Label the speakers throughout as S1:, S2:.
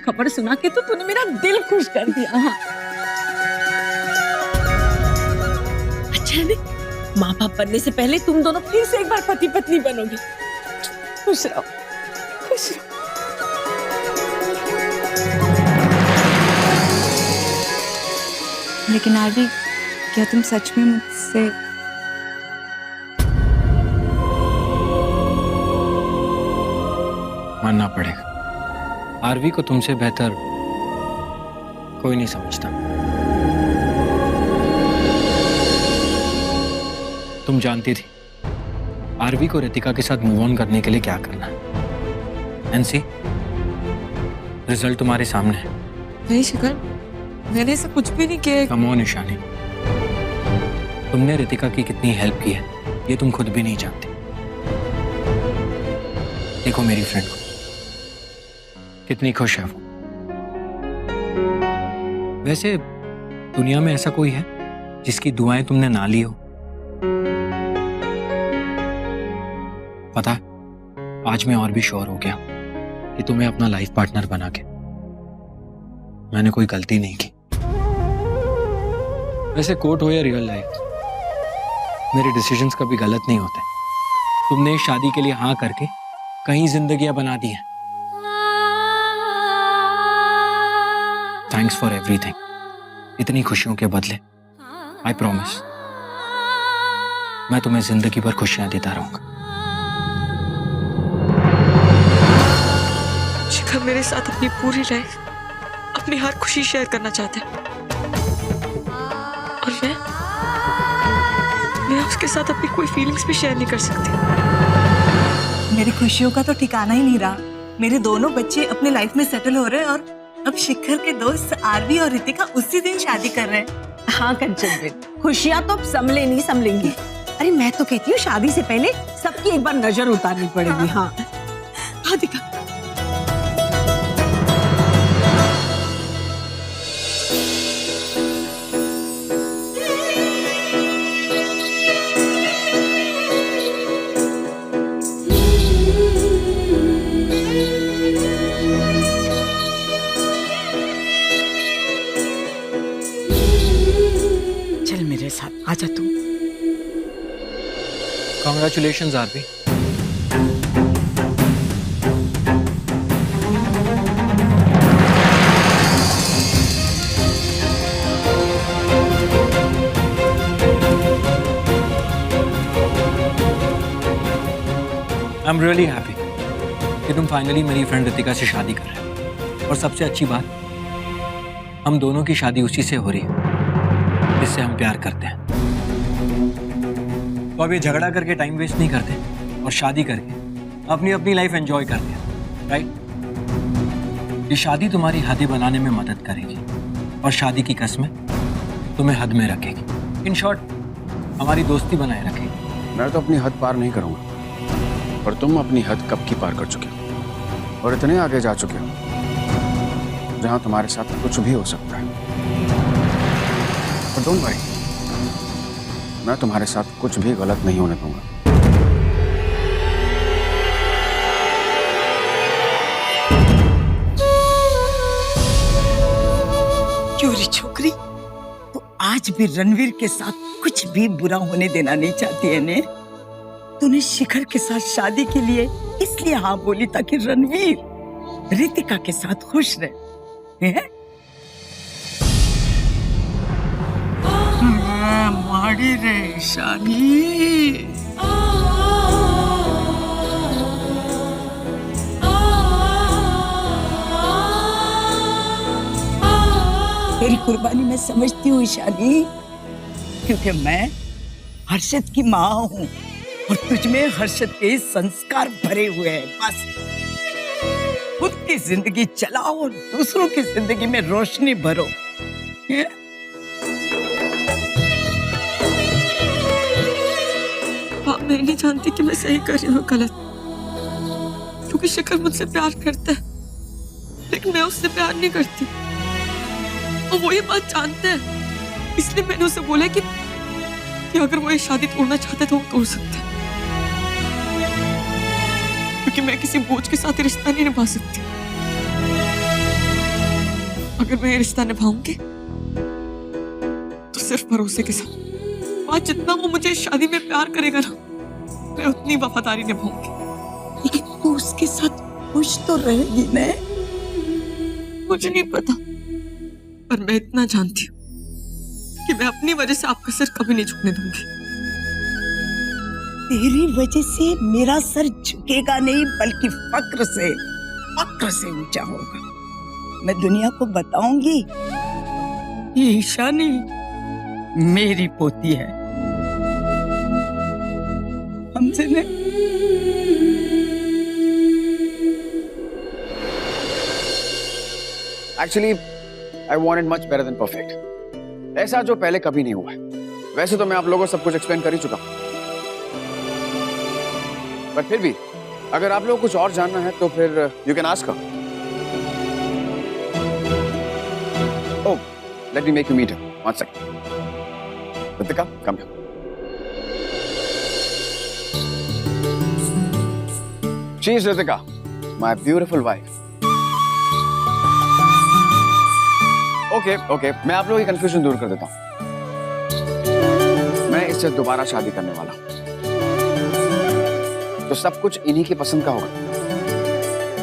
S1: खबर सुना के तो तूने मेरा दिल खुश कर दिया। हाँ अच्छा है, माँ बाप बनने से पहले तुम दोनों फिर से एक बार पति पत्नी बनोगे। खुश रहो, खुश रहो।
S2: लेकिन आरवी, क्या तुम सच में मुझसे?
S3: मानना पड़ेगा, आरवी को तुमसे बेहतर कोई नहीं समझता। तुम जानती थी आरवी को रितिका के साथ मूव ऑन करने के लिए क्या करना है। एनसी, रिजल्ट तुम्हारे सामने है।
S2: नहीं शिखर, मैंने ऐसा कुछ भी नहीं किया।
S3: कम ऑन ईशानी, तुमने रितिका की कितनी हेल्प की है ये तुम खुद भी नहीं जानती। देखो मेरी फ्रेंड को, कितनी खुश है वो। वैसे दुनिया में ऐसा कोई है जिसकी दुआएं तुमने ना ली हो? पता है, आज मैं और भी श्योर हो गया कि तुम्हें अपना लाइफ पार्टनर बना के मैंने कोई गलती नहीं की। वैसे कोर्ट हो या रियल लाइफ, मेरे डिसीजंस कभी गलत नहीं होते। तुमने इस शादी के लिए हाँ करके कई जिंदगियां बना दी हैं। Thanks for everything. इतनी खुशियों के बदले आई प्रॉमिस मैं तुम्हें जिंदगी भर खुशियां देता रहूंगा।
S2: शिखर मेरे साथ अपनी पूरी लाइफ, अपनी हर खुशी शेयर करना चाहता है, और मैं उसके साथ अपनी कोई फीलिंग्स भी शेयर नहीं कर सकती।
S4: मेरी खुशियों का तो ठिकाना ही नहीं रहा। मेरे दोनों बच्चे अपने लाइफ में सेटल हो रहे हैं और अब शिखर के दोस्त आरवी और रितिका उसी दिन शादी कर रहे हैं।
S1: हाँ कंचन बेन, खुशियां तो संभले नहीं संभलेंगी। अरे मैं तो कहती हूँ शादी से पहले सबकी एक बार नजर उतारनी पड़ेगी। हाँ
S4: हाँ दिखा।
S1: चल मेरे साथ आजा तू।
S3: Congratulations Aarvi. I am really happy कि तुम फाइनली मेरी फ्रेंड रितिका से शादी कर रहे हो। और सबसे अच्छी बात, हम दोनों की शादी उसी से हो रही है जिससे हम प्यार करते हैं। तो अब ये झगड़ा करके टाइम वेस्ट नहीं करते और शादी करके अपनी अपनी लाइफ एंजॉय करते हैं, राइट? ये शादी तुम्हारी हदें बनाने में मदद करेगी और शादी की कसमें तुम्हें हद में रखेगी। इन शॉर्ट, हमारी दोस्ती बनाए रखेगी।
S5: मैं तो अपनी हद पार नहीं करूंगा, और तुम अपनी हद कब की पार कर चुके हो और इतने आगे जा चुके हो जहां तुम्हारे साथ कुछ भी हो सकता है। और डोंट वरी, मैं तुम्हारे साथ कुछ भी गलत नहीं होने दूंगा।
S4: क्यों रे छोकरी, तो आज भी रणवीर के साथ कुछ भी बुरा होने देना नहीं चाहती है ने? तूने शिखर के साथ शादी के लिए इसलिए हाँ बोली ताकि रणवीर रितिका के साथ खुश रहे, हैं? माड़ी रे शानी। तेरी कुर्बानी मैं समझती हूँ ईशानी, क्योंकि मैं हर्षद की माँ हूँ और तुझमें हर्षद के संस्कार भरे हुए हैं। बस खुद की जिंदगी चलाओ और दूसरों की जिंदगी में रोशनी भरो।
S2: मैं नहीं जानती कि मैं सही कर रही हूँ गलत, क्योंकि शिखर मुझसे प्यार करता है लेकिन मैं उससे प्यार नहीं करती और वो ये बात जानते हैं। इसलिए मैंने उसे बोला कि अगर वो ये शादी तोड़ना चाहता है तो वो तोड़ सकता है, क्योंकि मैं किसी बोझ के साथ रिश्ता नहीं निभा सकती। अगर मैं ये रिश्ता निभाऊंगी तो सिर्फ भरोसे के साथ। आज जितना वो मुझे शादी में प्यार करेगा ना, मैं उतनी वफादारी निभाऊंगी।
S4: लेकिन तू उसके साथ खुश तो रहेगी ना?
S2: मुझे नहीं पता, पर मैं इतना जानती हूँ कि मैं अपनी वजह से आपका सिर कभी नहीं झुकने दूंगी।
S4: तेरी वजह से मेरा सर झुकेगा नहीं, बल्कि फक्र से ऊंचा होगा। मैं दुनिया को बताऊंगी ये ईशानी मेरी पोती है, हमसे नहीं।
S5: Actually I wanted much better than perfect, ऐसा जो पहले कभी नहीं हुआ है। वैसे तो मैं आप लोगों को सब कुछ एक्सप्लेन कर ही चुका हूं, पर फिर भी अगर आप लोगों को कुछ और जानना है तो फिर you can ask her. Oh, let me make you meet her. One second. Ritika, come here. She is Ritika, my beautiful wife. Okay, मैं आप लोगों की कंफ्यूजन दूर कर देता हूं। मैं इससे दोबारा शादी करने वाला हूं, तो सब कुछ इन्हीं की पसंद का होगा,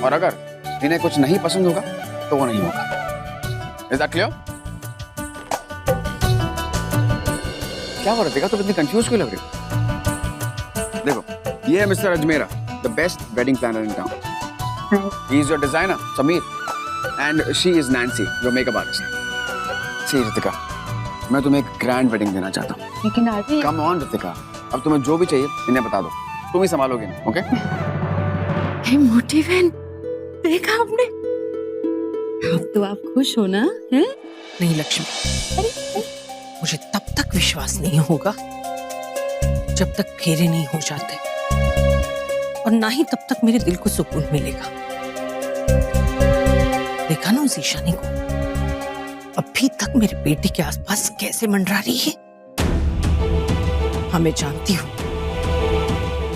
S5: और अगर इन्हें कुछ नहीं पसंद होगा तो वो नहीं होगा। Is that clear? क्या हो रहा है? तुम इतनी कंफ्यूज क्यों लग रही हो? देखो, ये है mister Ajmera, the best wedding planner in town. He is your designer Sameer, and she is Nancy, your makeup artist. See Ritika, मैं तुम्हें एक ग्रैंड वेडिंग देना चाहता हूँ।
S1: लेकिन आदि
S5: कम ऑन रितिका, अब तुम्हें जो भी चाहिए इन्हें बता दो, तुम ही संभालोगे ना, ओके?
S1: हे मोटी बहन, देखा आपने? अब तो आप खुश हो ना? हैं?
S6: नहीं लक्ष्मी, मुझे तब तक विश्वास नहीं होगा जब तक फेरे नहीं हो जाते, और ना ही तब तक मेरे दिल को सुकून मिलेगा। देखा ना उस ईशानी को, अभी तक मेरे बेटे के आसपास कैसे मंडरा रही है। हाँ, मैं जानती हूँ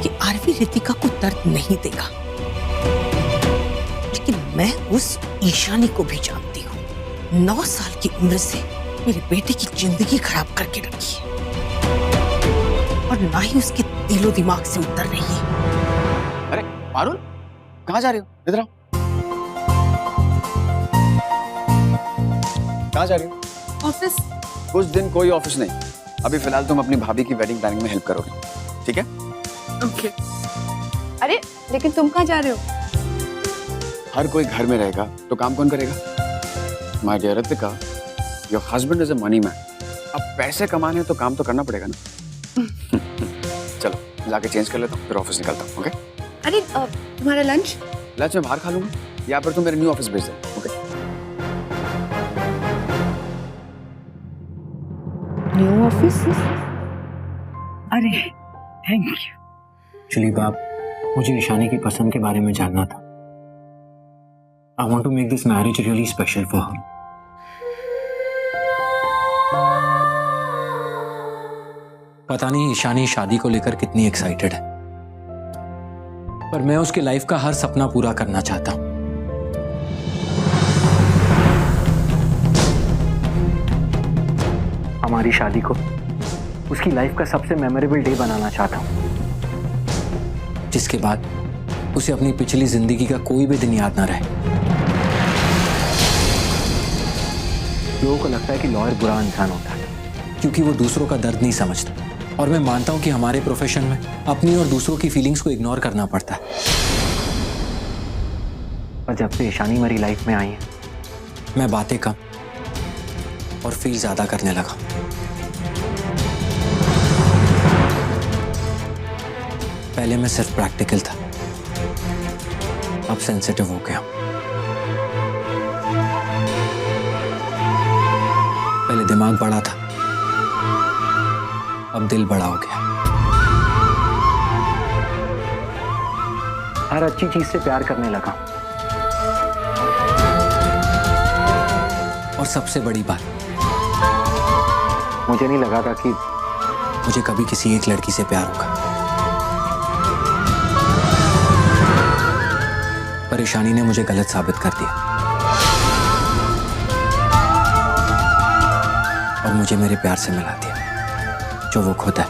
S6: कि आरवी रितिका को दर्द नहीं देगा, लेकिन मैं उस ईशानी को भी जानती हूँ। 9 साल की उम्र से मेरे बेटे की जिंदगी खराब करके रखी है, और ना ही उसके दिलो दिमाग से उतर रही है।
S5: अरे पारुल, कहाँ जा रही हो? इधर आओ। कहाँ जा रही हो?
S2: ऑफिस।
S5: कुछ दिन कोई ऑफिस नहीं, अभी फिलहाल तुम अपनी भाभी की वेडिंग प्लानिंग में हेल्प करोगे, ठीक है?
S2: ओके।
S7: अरे लेकिन तुम कहाँ जा रहे हो?
S5: हर कोई घर में रहेगा तो काम कौन करेगा? My dear Ritika, your husband is a money man. अब पैसे कमाने हैं तो काम तो करना पड़ेगा ना। चलो जाके चेंज कर लेता हूँ, फिर ऑफिस निकलता हूँ, ओके?
S7: अरे तुम्हारा लंच?
S5: लंच में बाहर खा लूंगा, या फिर तुम मेरे न्यू ऑफिस भेज दो, ओके?
S7: New office?
S4: अरे थैंक यू।
S3: एक्चुअली बाप, मुझे ईशानी की पसंद के बारे में जानना था। I want to make this marriage really special for her. पता नहीं ईशानी शादी को लेकर कितनी एक्साइटेड है, पर मैं उसकी लाइफ का हर सपना पूरा करना चाहता हूं। हमारी शादी को उसकी लाइफ का सबसे मेमोरेबल डे बनाना चाहता हूं, जिसके बाद उसे अपनी पिछली जिंदगी का कोई भी दिन याद ना रहे। लोगों को लगता है कि लॉयर बुरा इंसान होता है क्योंकि वो दूसरों का दर्द नहीं समझता, और मैं मानता हूं कि हमारे प्रोफेशन में अपनी और दूसरों की फीलिंग्स को इग्नोर करना पड़ता है। पर जब से ईशानी मेरी लाइफ में आई है, मैं बातें कम और फील ज्यादा करने लगा। पहले मैं सिर्फ प्रैक्टिकल था, अब सेंसिटिव हो गया। पहले दिमाग बड़ा था, अब दिल बड़ा हो गया। हर अच्छी चीज से प्यार करने लगा, और सबसे बड़ी बात, मुझे नहीं लगा था कि मुझे कभी किसी एक लड़की से प्यार होगा। परेशानी ने मुझे गलत साबित कर दिया। और मुझे मेरे प्यार से मिला दिया, जो वो खुद है।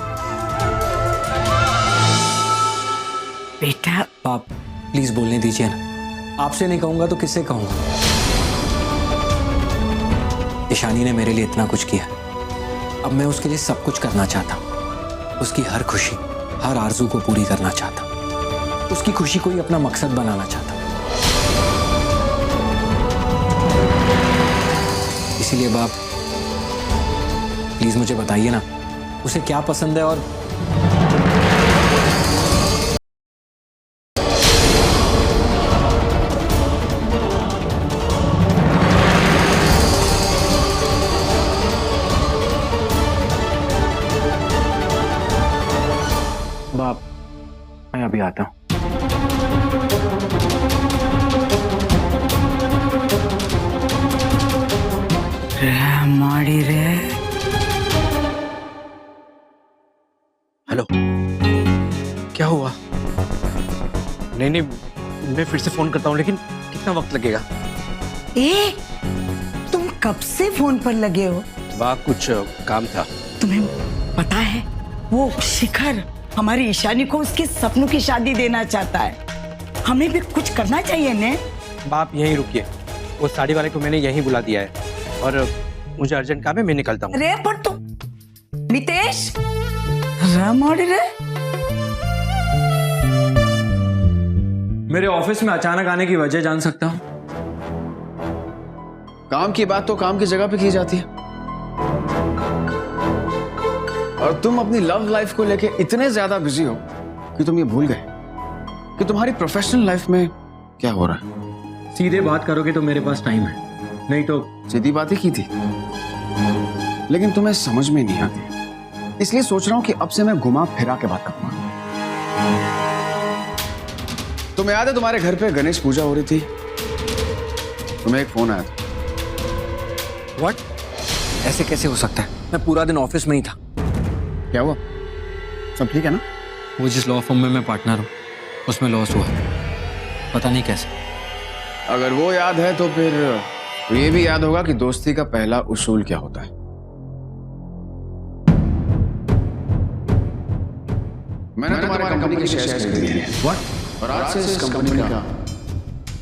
S4: बेटा
S3: आप प्लीज बोलने दीजिए ना, आपसे नहीं कहूंगा तो किससे कहूंगा? ईशानी ने मेरे लिए इतना कुछ किया, अब मैं उसके लिए सब कुछ करना चाहता हूं। उसकी हर खुशी, हर आरजू को पूरी करना चाहता हूं। उसकी खुशी को ही अपना मकसद बनाना चाहता हूं। इसीलिए बाप प्लीज मुझे बताइए ना, उसे क्या पसंद है और बाप मैं अभी आता हूं।
S4: माड़ी रे।
S8: हेलो, क्या हुआ? नहीं, मैं फिर से फोन करता हूँ, लेकिन कितना वक्त लगेगा?
S4: ए, तुम कब से फोन पर लगे हो?
S8: वाह, कुछ काम था।
S4: तुम्हें पता है वो शिखर हमारी ईशानी को उसके सपनों की शादी देना चाहता है। हमें भी कुछ करना चाहिए ने।
S8: बाप यहीं रुकिए, वो साड़ी वाले को मैंने यहीं बुला दिया है और मुझे अर्जेंट काम है, मैं निकलता हूँ।
S4: रे पर तुम नितेश रामोड़ी रे।
S3: मेरे ऑफिस में अचानक आने की वजह जान सकता हूं?
S5: काम की बात तो काम की जगह पे की जाती है, और तुम अपनी लव लाइफ को लेके इतने ज्यादा बिजी हो कि तुम ये भूल गए कि तुम्हारी प्रोफेशनल लाइफ में क्या हो रहा है।
S3: सीधे बात करोगे तो मेरे पास टाइम है, नहीं तो
S5: सीधी बात ही की थी, लेकिन तुम्हें समझ में नहीं आती, इसलिए सोच रहा हूं कि अब से मैं घुमा फिरा के बात करूंगा। तुम्हें याद है तुम्हारे घर पे गणेश पूजा हो रही थी, तुम्हें एक फोन आया था।
S3: व्हाट? ऐसे कैसे हो सकता है? मैं पूरा दिन ऑफिस में ही था।
S5: क्या हुआ? सब ठीक है ना?
S3: वो जिस लॉ फर्म में मैं पार्टनर हूँ उसमें लॉस हुआ, पता नहीं कैसे।
S5: अगर वो याद है तो फिर ये भी याद होगा कि दोस्ती का पहला उसूल क्या होता है। मैंने तुम्हारे कंपनी के शेयर्स खरीद लिए हैं।
S3: व्हाट?
S5: और आज से इस कंपनी का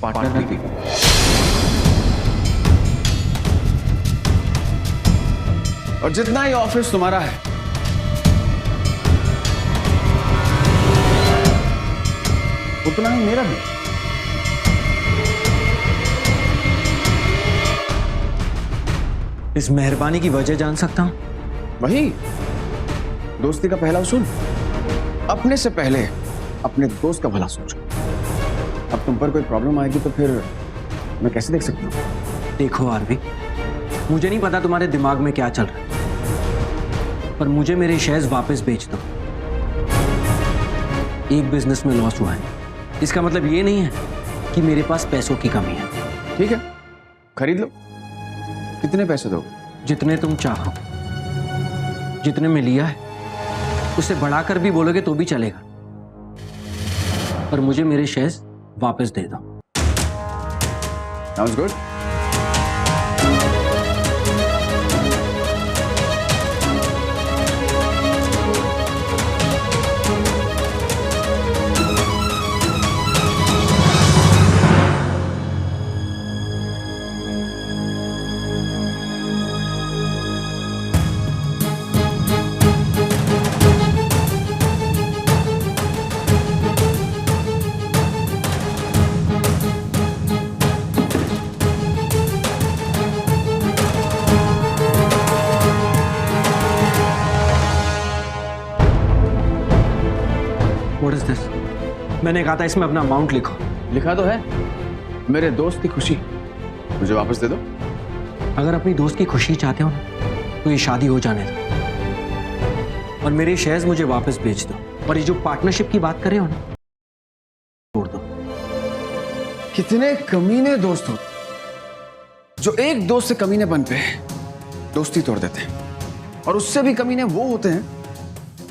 S5: पार्टनर भी। और जितना ही ऑफिस तुम्हारा है, उतना ही मेरा भी।
S3: इस मेहरबानी की वजह जान सकता हूँ?
S5: वही दोस्ती का पहला उसूल, अपने से पहले अपने दोस्त का भला सोचो। अब तुम पर कोई प्रॉब्लम आएगी तो फिर मैं कैसे देख सकता हूँ?
S3: देखो आरवी, मुझे नहीं पता तुम्हारे दिमाग में क्या चल रहा है, पर मुझे मेरे शेयर्स वापस बेच दो। एक बिजनेस में लॉस हुआ है, इसका मतलब ये नहीं है कि मेरे पास पैसों की कमी है।
S5: ठीक है, खरीद लो। कितने पैसे दो?
S3: जितने तुम चाहो। जितने में लिया है उससे बढ़ाकर भी बोलोगे तो भी चलेगा, पर मुझे मेरे शेयर्स वापस दे दो।
S5: Sounds good.
S3: What is this? मैंने कहा था इसमें अपना अमाउंट लिखो।
S5: लिखा तो है, मेरे दोस्त की खुशी मुझे वापस दे दो।
S3: अगर अपनी दोस्त की खुशी चाहते हो ना तो ये शादी हो जाने दो और मेरे शेयर्स मुझे वापस बेच दो, और ये जो पार्टनरशिप की बात कर रहे हो ना, छोड़ दो।
S5: कितने कमीने दोस्त हो जो एक दोस्त से कमीनेपन पे दोस्ती तोड़ देते हैं, और उससे भी कमीने वो होते हैं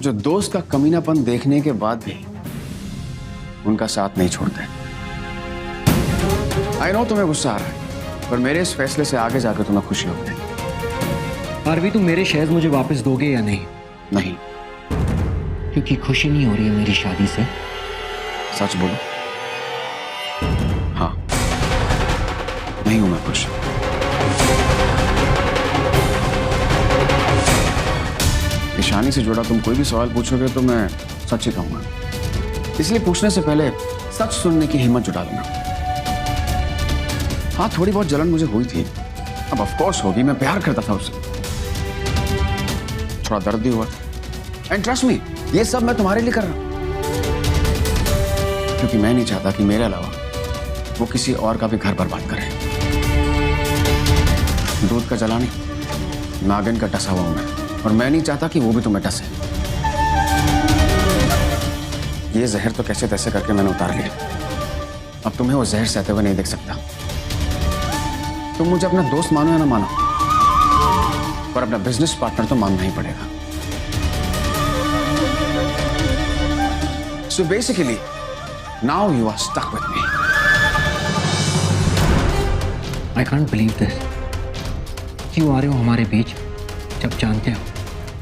S5: जो दोस्त का कमीनापन देखने के बाद भी उनका साथ नहीं छोड़ते। आई नो तुम्हें गुस्सा आ रहा है, पर मेरे इस फैसले से आगे जाकर तुम्हें खुशी होगी।
S3: आरवी, तुम मेरे शेयर्स मुझे वापस दोगे या नहीं?
S5: नहीं।
S3: क्योंकि खुशी नहीं हो रही है मेरी शादी से।
S5: सच बोलो। हाँ, नहीं हूं मैं खुश। ईशानी से जुड़ा तुम कोई भी सवाल पूछोगे तो मैं सच ही कहूंगा, इसलिए पूछने से पहले सच सुनने की हिम्मत जुटा लेना। हाँ, थोड़ी बहुत जलन मुझे हुई थी, अब ऑफ कोर्स होगी, मैं प्यार करता था उससे। थोड़ा दर्द भी हुआ, एंड ट्रस्ट मी, ये सब मैं तुम्हारे लिए कर रहा हूं, क्योंकि मैं नहीं चाहता कि मेरे अलावा वो किसी और का भी घर बर्बाद करे। दूध का जला नहीं, नागिन का टसा हुआ हूं मैं, और मैं नहीं चाहता कि वो भी तुम्हें टसे। ये जहर तो कैसे तैसे करके मैंने उतार लिया, अब तुम्हें वो जहर सहते हुए नहीं देख सकता। तुम मुझे अपना दोस्त मानो या ना मानो, पर अपना बिजनेस पार्टनर तो मानना ही पड़ेगा। So basically now you are stuck with me.
S3: I can't believe this. क्यों आ रहे हो हमारे बीच जब जानते हो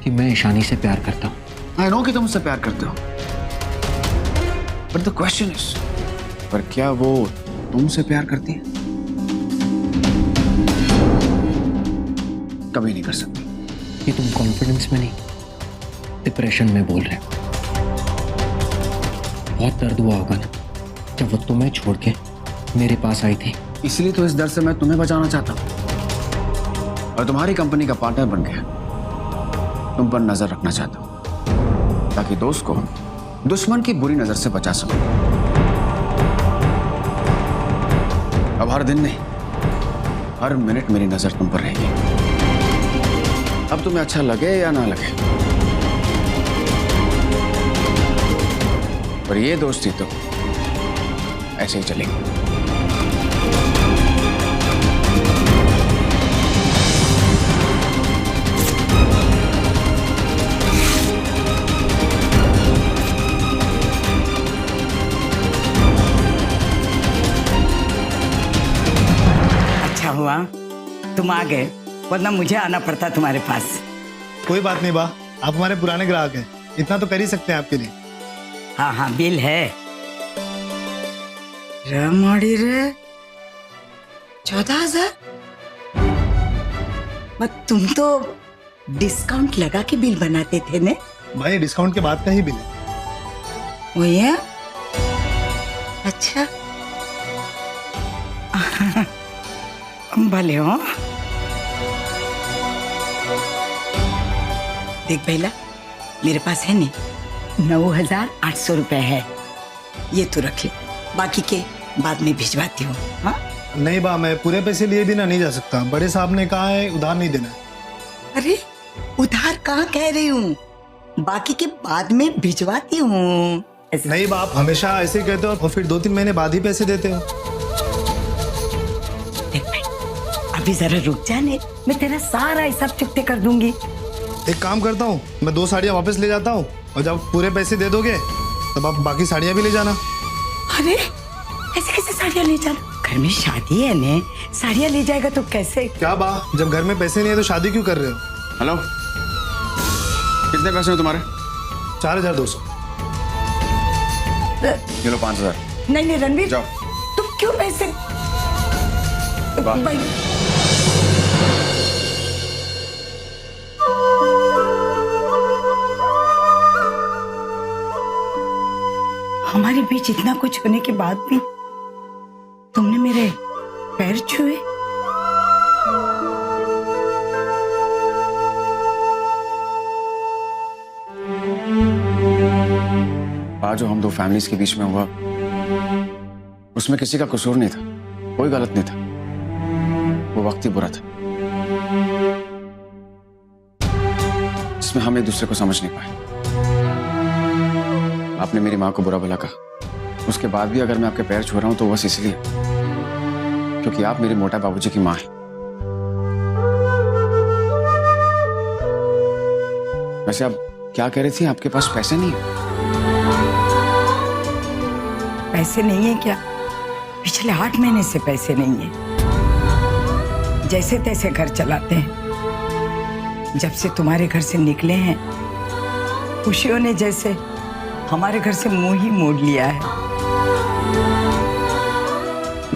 S3: कि मैं ईशानी से प्यार करता हूं?
S5: आई नो कि तुम उससे प्यार करते हो, बट द क्वेश्चन इज, पर क्या वो तुमसे प्यार करती है? कभी नहीं कर सकती।
S3: कि तुम कॉन्फिडेंस में नहीं, डिप्रेशन में बोल रहे हो। बहुत दर्द हुआ होगा ना जब वो तुम्हें छोड़ के मेरे पास आई थी।
S5: इसलिए तो इस दर्द से मैं तुम्हें बचाना चाहता हूं और तुम्हारी कंपनी का पार्टनर बन गया तुम पर नजर रखना चाहता हूं, ताकि दोस्त को दुश्मन की बुरी नजर से बचा सकूं। अब हर दिन नहीं, हर मिनट मेरी नजर तुम पर रहेगी, अब तुम्हें अच्छा लगे या ना लगे। पर ये दोस्ती तो ऐसे ही चलेगी।
S4: अच्छा हुआ तुम आ गए, वरना मुझे आना पड़ता तुम्हारे पास।
S9: कोई बात नहीं बा, आप हमारे पुराने ग्राहक हैं, इतना तो कर ही सकते हैं आपके लिए।
S4: हाँ हाँ, बिल है। रमाड़ी रे 14,000। तुम तो डिस्काउंट लगा के बिल बनाते थे ने?
S9: भाई डिस्काउंट के बाद का ही बिल है।
S4: वो ये? अच्छा भले हो। देख पहला, मेरे पास है नहीं 9,800 रुपए है, ये तो रख ले, बाकी के बाद में भिजवाती हूँ। हाँ
S9: नहीं बा, मैं पूरे पैसे लिए बिना नहीं जा सकता, बड़े साहब ने कहा है उधार नहीं देना।
S4: अरे उधार कहाँ कह रही हूँ, बाकी के बाद में भिजवाती हूँ।
S9: नहीं बा, आप हमेशा ऐसे ही कहते हो और फिर 2-3 महीने बाद ही पैसे देते हो।
S4: देख भाई, अभी जरा रुक जाने, मैं तेरा सारा हिसाब चुकते कर दूंगी।
S9: एक काम करता हूँ, मैं 2 साड़ियाँ वापस ले जाता हूँ और जब पूरे पैसे दे दोगे तब आप बाकी साड़ियाँ भी ले जाना।
S4: अरे ऐसे कैसे साड़ियाँ ले जाना, घर में शादी है ने, साड़ियाँ ले जाएगा तो कैसे?
S9: क्या बा, जब घर में पैसे नहीं है तो शादी क्यों कर रहे हो?
S5: हेलो, कितने पैसे हो तुम्हारे?
S9: 4,200।
S5: ये लो 5,000।
S4: नहीं रणवीर,
S5: जाओ।
S4: तुम क्यों पैसे?
S5: वाह।
S4: भाई हमारे बीच इतना कुछ होने के बाद भी तुमने मेरे पैर छुए।
S5: आज जो हम दो फैमिलीज के बीच में हुआ, उसमें किसी का कसूर नहीं था, कोई गलत नहीं था, वो वक्त ही बुरा था, इसमें हम एक दूसरे को समझ नहीं पाए। आपने मेरी माँ को बुरा भला कहा, उसके बाद भी अगर मैं आपके पैर छू रहा हूं तो बस इसलिए क्योंकि आप मेरे मोटा बाबूजी की माँ हैं। वैसे आप क्या कह रही थी, आपके पास पैसे नहीं है?
S4: पैसे नहीं है क्या? पिछले 8 महीने से पैसे नहीं है, जैसे तैसे घर चलाते हैं। जब से तुम्हारे घर से निकले हैं खुशियों ने जैसे हमारे घर से मुंह ही मोड़ लिया है।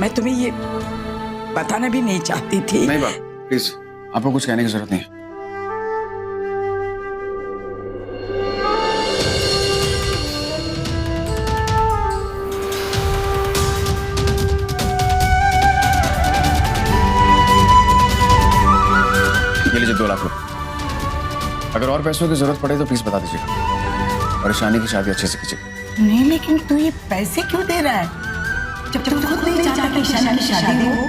S4: मैं तुम्हें ये बताना भी नहीं चाहती थी।
S5: नहीं बाप, प्लीज आपको कुछ कहने की जरूरत नहीं है। ये लीजिए 2 लाख रुपए। अगर और पैसों की जरूरत पड़े तो प्लीज बता दीजिएगा और ईशानी की शादी अच्छे से कीजिएगा।
S4: नहीं, लेकिन तू ये पैसे क्यों दे रहा है जब तक खुद नहीं चाहता कि ईशानी की शादी हो?